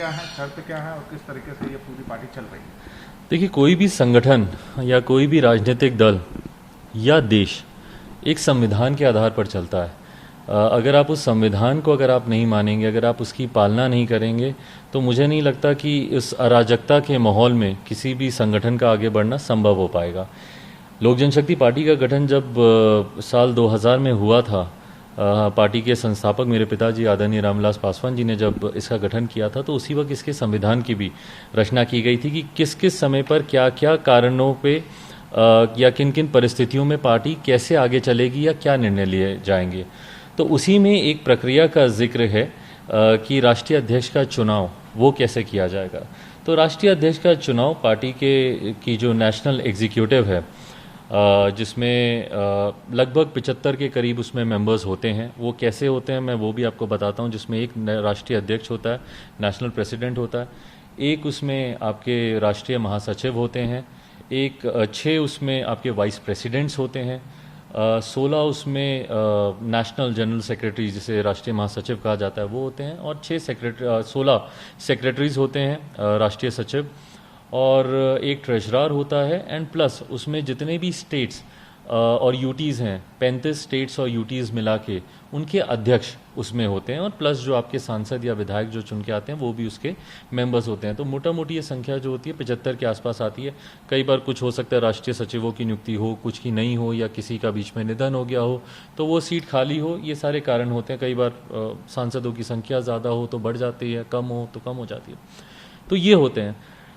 क्या है, शर्त क्या है और किस तरीके से ये पूरी पार्टी चल रही है? देखिए, कोई भी संगठन या कोई भी राजनीतिक दल या देश एक संविधान के आधार पर चलता है। अगर आप उस संविधान को अगर आप नहीं मानेंगे, अगर आप उसकी पालना नहीं करेंगे, तो मुझे नहीं लगता कि इस अराजकता के माहौल में किसी भी संगठन का आगे बढ़ना संभव हो पाएगा। लोक जनशक्ति पार्टी का गठन जब साल 2000 में हुआ था, पार्टी के संस्थापक मेरे पिताजी आदरणीय रामविलास पासवान जी ने जब इसका गठन किया था, तो उसी वक्त इसके संविधान की भी रचना की गई थी कि किस किस समय पर क्या क्या कारणों पे या किन किन परिस्थितियों में पार्टी कैसे आगे चलेगी या क्या निर्णय लिए जाएंगे। तो उसी में एक प्रक्रिया का जिक्र है कि राष्ट्रीय अध्यक्ष का चुनाव वो कैसे किया जाएगा। तो राष्ट्रीय अध्यक्ष का चुनाव पार्टी के की जो नेशनल एग्जीक्यूटिव है, जिसमें लगभग 75 के करीब उसमें मेंबर्स होते हैं, वो कैसे होते हैं मैं वो भी आपको बताता हूँ। जिसमें एक राष्ट्रीय अध्यक्ष होता है, नेशनल प्रेसिडेंट होता है, एक उसमें आपके राष्ट्रीय महासचिव होते हैं, एक 6 उसमें आपके वाइस प्रेसिडेंट्स होते हैं, 16 उसमें नेशनल जनरल सेक्रेटरी जिसे राष्ट्रीय महासचिव कहा जाता है वो होते हैं, और 16 सेक्रेटरीज होते हैं राष्ट्रीय सचिव, और एक ट्रेजरर होता है, एंड प्लस उसमें जितने भी स्टेट्स और यूटीज़ हैं, 35 स्टेट्स और यूटीज़ मिला के उनके अध्यक्ष उसमें होते हैं, और प्लस जो आपके सांसद या विधायक जो चुन के आते हैं वो भी उसके मेंबर्स होते हैं। तो मोटा मोटी ये संख्या जो होती है 75 के आसपास आती है। कई बार कुछ हो सकता है राष्ट्रीय सचिवों की नियुक्ति हो, कुछ की नहीं हो, या किसी का बीच में निधन हो गया हो तो वो सीट खाली हो, ये सारे कारण होते हैं। कई बार सांसदों की संख्या ज़्यादा हो तो बढ़ जाती है, कम हो तो कम हो जाती है। तो ये होते हैं,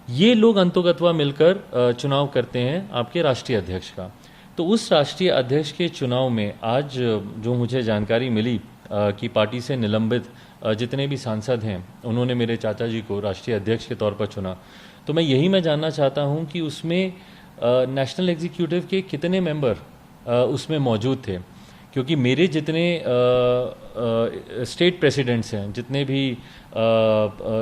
ये लोग अंतोगत्वा मिलकर चुनाव करते हैं आपके राष्ट्रीय अध्यक्ष का। तो उस राष्ट्रीय अध्यक्ष के चुनाव में आज जो मुझे जानकारी मिली कि पार्टी से निलंबित जितने भी सांसद हैं उन्होंने मेरे चाचा जी को राष्ट्रीय अध्यक्ष के तौर पर चुना। तो मैं जानना चाहता हूं कि उसमें नेशनल एग्जीक्यूटिव के कितने मेंबर उसमें मौजूद थे, क्योंकि मेरे जितने स्टेट प्रेसिडेंट्स हैं, जितने भी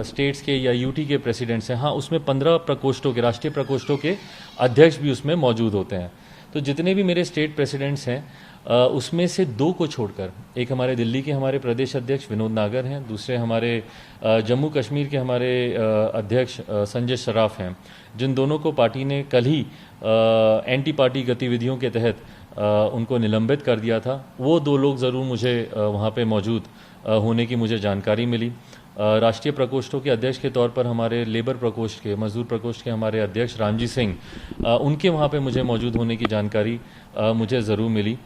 स्टेट्स के या यूटी के प्रेसिडेंट्स हैं, हाँ उसमें 15 प्रकोष्ठों के राष्ट्रीय प्रकोष्ठों के अध्यक्ष भी उसमें मौजूद होते हैं। तो जितने भी मेरे स्टेट प्रेसिडेंट्स हैं उसमें से 2 को छोड़कर, एक हमारे दिल्ली के हमारे प्रदेश अध्यक्ष विनोद नागर हैं, दूसरे हमारे जम्मू कश्मीर के हमारे अध्यक्ष संजय सराफ हैं, जिन दोनों को पार्टी ने कल ही एंटी पार्टी गतिविधियों के तहत उनको निलंबित कर दिया था। वो 2 लोग ज़रूर मुझे वहाँ पे मौजूद होने की मुझे जानकारी मिली। राष्ट्रीय प्रकोष्ठों के अध्यक्ष के तौर पर हमारे लेबर प्रकोष्ठ के, मजदूर प्रकोष्ठ के हमारे अध्यक्ष रामजी सिंह, उनके वहाँ पे मुझे मौजूद होने की जानकारी मुझे ज़रूर मिली।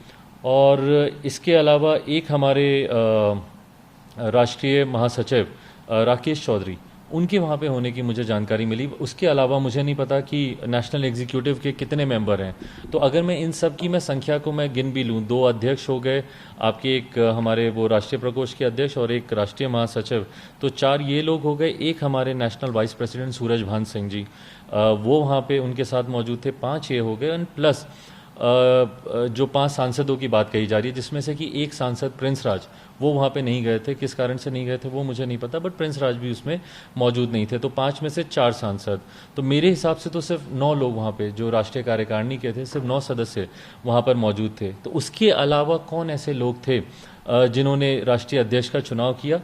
और इसके अलावा एक हमारे राष्ट्रीय महासचिव राकेश चौधरी, उनके वहाँ पे होने की मुझे जानकारी मिली। उसके अलावा मुझे नहीं पता कि नेशनल एग्जीक्यूटिव के कितने मेंबर हैं। तो अगर मैं इन सब की मैं संख्या को मैं गिन भी लूँ, 2 अध्यक्ष हो गए आपके, एक हमारे वो राष्ट्रीय प्रकोष्ठ के अध्यक्ष और एक राष्ट्रीय महासचिव, तो 4 ये लोग हो गए। एक हमारे नेशनल वाइस प्रेसिडेंट सूरज भान सिंह जी, वो वहाँ पे उनके साथ मौजूद थे, 5 ये हो गए। एंड प्लस जो 5 सांसदों की बात कही जा रही है, जिसमें से कि एक सांसद प्रिंस राज, वो वहाँ पे नहीं गए थे। किस कारण से नहीं गए थे वो मुझे नहीं पता, बट प्रिंस राज भी उसमें मौजूद नहीं थे। तो 5 में से 4 सांसद, तो मेरे हिसाब से तो सिर्फ 9 लोग वहाँ पे जो राष्ट्रीय कार्यकारिणी के थे, सिर्फ 9 सदस्य वहाँ पर मौजूद थे। तो उसके अलावा कौन ऐसे लोग थे जिन्होंने राष्ट्रीय अध्यक्ष का चुनाव किया,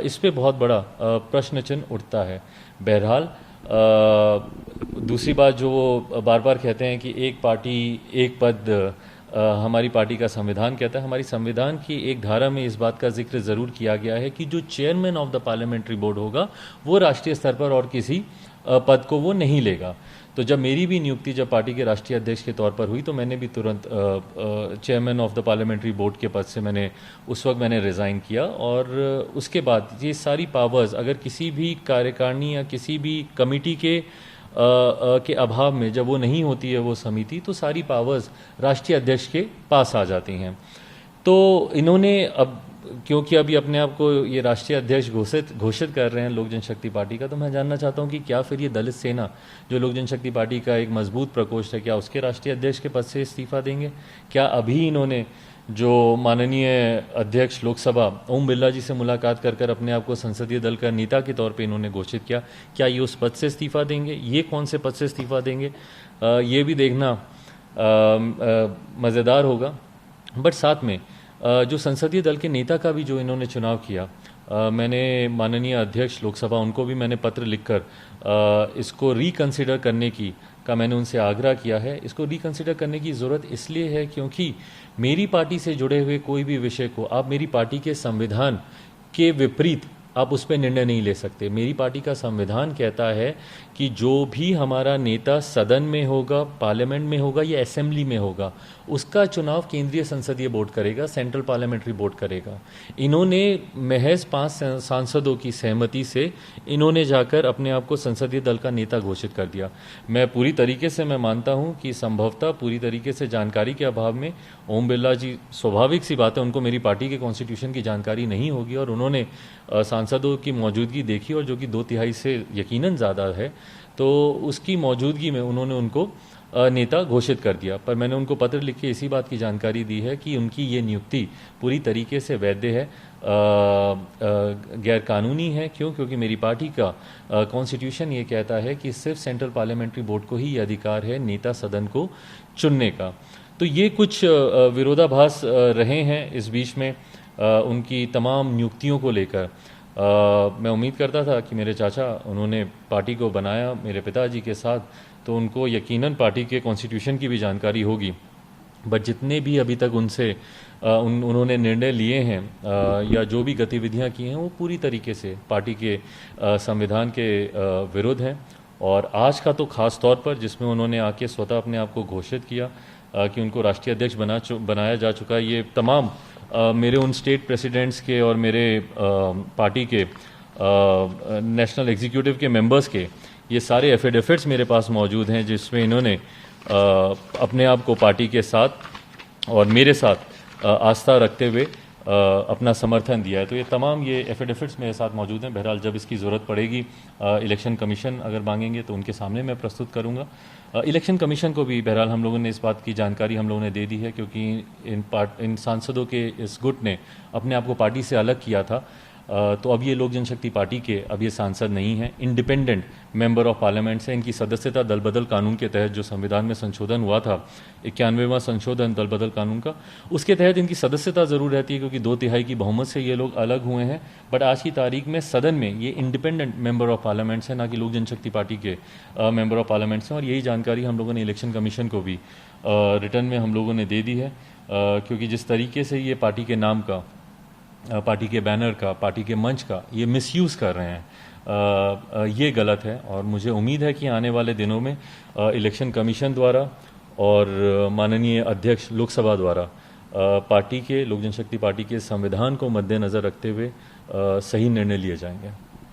इस पर बहुत बड़ा प्रश्न चिन्ह उठता है। बहरहाल दूसरी बात जो वो बार बार कहते हैं कि एक पार्टी एक पद, हमारी पार्टी का संविधान कहता है, हमारी संविधान की एक धारा में इस बात का जिक्र ज़रूर किया गया है कि जो chairman of the parliamentary board होगा वो राष्ट्रीय स्तर पर और किसी पद को वो नहीं लेगा। तो जब मेरी भी नियुक्ति जब पार्टी के राष्ट्रीय अध्यक्ष के तौर पर हुई, तो मैंने भी तुरंत chairman of the parliamentary board के पद से मैंने उस वक्त मैंने रिज़ाइन किया। और उसके बाद ये सारी पावर्स अगर किसी भी कार्यकारिणी या किसी भी कमेटी के अभाव में जब वो नहीं होती है वो समिति, तो सारी पावर्स राष्ट्रीय अध्यक्ष के पास आ जाती हैं। तो इन्होंने अब क्योंकि अभी अपने आप को ये राष्ट्रीय अध्यक्ष घोषित कर रहे हैं लोक जनशक्ति पार्टी का, तो मैं जानना चाहता हूं कि क्या फिर ये दलित सेना जो लोक जनशक्ति पार्टी का एक मजबूत प्रकोष्ठ है, क्या उसके राष्ट्रीय अध्यक्ष के पद से इस्तीफा देंगे? क्या अभी इन्होंने जो माननीय अध्यक्ष लोकसभा ओम बिरला जी से मुलाकात कर अपने आप को संसदीय दल का नेता के तौर पे इन्होंने घोषित किया, क्या ये उस पद से इस्तीफा देंगे? ये कौन से पद से इस्तीफा देंगे ये भी देखना मज़ेदार होगा। बट साथ में जो संसदीय दल के नेता का भी जो इन्होंने चुनाव किया, मैंने माननीय अध्यक्ष लोकसभा उनको भी मैंने पत्र लिखकर इसको रिकंसिडर करने का मैंने उनसे आग्रह किया है। इसको रिकंसिडर करने की ज़रूरत इसलिए है क्योंकि मेरी पार्टी से जुड़े हुए कोई भी विषय को आप मेरी पार्टी के संविधान के विपरीत आप उस पर निर्णय नहीं ले सकते। मेरी पार्टी का संविधान कहता है कि जो भी हमारा नेता सदन में होगा, पार्लियामेंट में होगा या असेंबली में होगा, उसका चुनाव केंद्रीय संसदीय बोर्ड करेगा, सेंट्रल पार्लियामेंट्री बोर्ड करेगा। इन्होंने महज 5 सांसदों की सहमति से इन्होंने जाकर अपने आप को संसदीय दल का नेता घोषित कर दिया। मैं पूरी तरीके से मैं मानता हूं कि संभवतः पूरी तरीके से जानकारी के अभाव में ओम बिरला जी, स्वाभाविक सी बात है, उनको मेरी पार्टी के कॉन्स्टिट्यूशन की जानकारी नहीं होगी और उन्होंने सांसदों की मौजूदगी देखी और जो कि 2/3 से यकीनन ज़्यादा है, तो उसकी मौजूदगी में उन्होंने उनको नेता घोषित कर दिया। पर मैंने उनको पत्र लिख के इसी बात की जानकारी दी है कि उनकी ये नियुक्ति पूरी तरीके से वैध है, गैर कानूनी है। क्यों? क्योंकि मेरी पार्टी का कॉन्स्टिट्यूशन ये कहता है कि सिर्फ सेंट्रल पार्लियामेंट्री बोर्ड को ही ये अधिकार है नेता सदन को चुनने का। तो ये कुछ विरोधाभास रहे हैं इस बीच में उनकी तमाम नियुक्तियों को लेकर। मैं उम्मीद करता था कि मेरे चाचा, उन्होंने पार्टी को बनाया मेरे पिताजी के साथ, तो उनको यकीनन पार्टी के कॉन्स्टिट्यूशन की भी जानकारी होगी। बट जितने भी अभी तक उनसे उन्होंने निर्णय लिए हैं या जो भी गतिविधियां की हैं, वो पूरी तरीके से पार्टी के संविधान के विरुद्ध हैं। और आज का तो खास तौर पर, जिसमें उन्होंने आके स्वतः अपने आप को घोषित किया कि उनको राष्ट्रीय अध्यक्ष बनाया जा चुका है, ये तमाम मेरे उन स्टेट प्रेसिडेंट्स के और मेरे पार्टी के नेशनल एग्जीक्यूटिव के मेंबर्स के ये सारे एफिडेविट्स मेरे पास मौजूद हैं, जिसमें इन्होंने अपने आप को पार्टी के साथ और मेरे साथ आस्था रखते हुए अपना समर्थन दिया है। तो ये तमाम ये एफिडेविट्स मेरे साथ मौजूद हैं। बहरहाल जब इसकी ज़रूरत पड़ेगी, इलेक्शन कमीशन अगर मांगेंगे तो उनके सामने मैं प्रस्तुत करूंगा। इलेक्शन कमीशन को भी बहरहाल हम लोगों ने इस बात की जानकारी हम लोगों ने दे दी है, क्योंकि इन सांसदों के इस गुट ने अपने आप को पार्टी से अलग किया था। तो अब ये लोक जनशक्ति पार्टी के अब ये सांसद नहीं हैं, इंडिपेंडेंट मेंबर ऑफ पार्लियामेंट से। इनकी सदस्यता दल बदल कानून के तहत जो संविधान में संशोधन हुआ था, 91वां संशोधन दल बदल कानून का, उसके तहत इनकी सदस्यता ज़रूर रहती है, क्योंकि 2/3 की बहुमत से ये लोग अलग हुए हैं। बट आज की तारीख में सदन में ये इंडिपेंडेंट मेंबर ऑफ पार्लियामेंट से, ना कि लोक जनशक्ति पार्टी के मेंबर ऑफ पार्लियामेंट से। और यही जानकारी हम लोगों ने इलेक्शन कमीशन को भी रिटर्न में हम लोगों ने दे दी है, क्योंकि जिस तरीके से ये पार्टी के नाम का, पार्टी के बैनर का, पार्टी के मंच का ये मिसयूज़ कर रहे हैं, ये गलत है। और मुझे उम्मीद है कि आने वाले दिनों में इलेक्शन कमीशन द्वारा और माननीय अध्यक्ष लोकसभा द्वारा पार्टी के, लोक जनशक्ति पार्टी के संविधान को मद्देनज़र रखते हुए सही निर्णय लिए जाएंगे।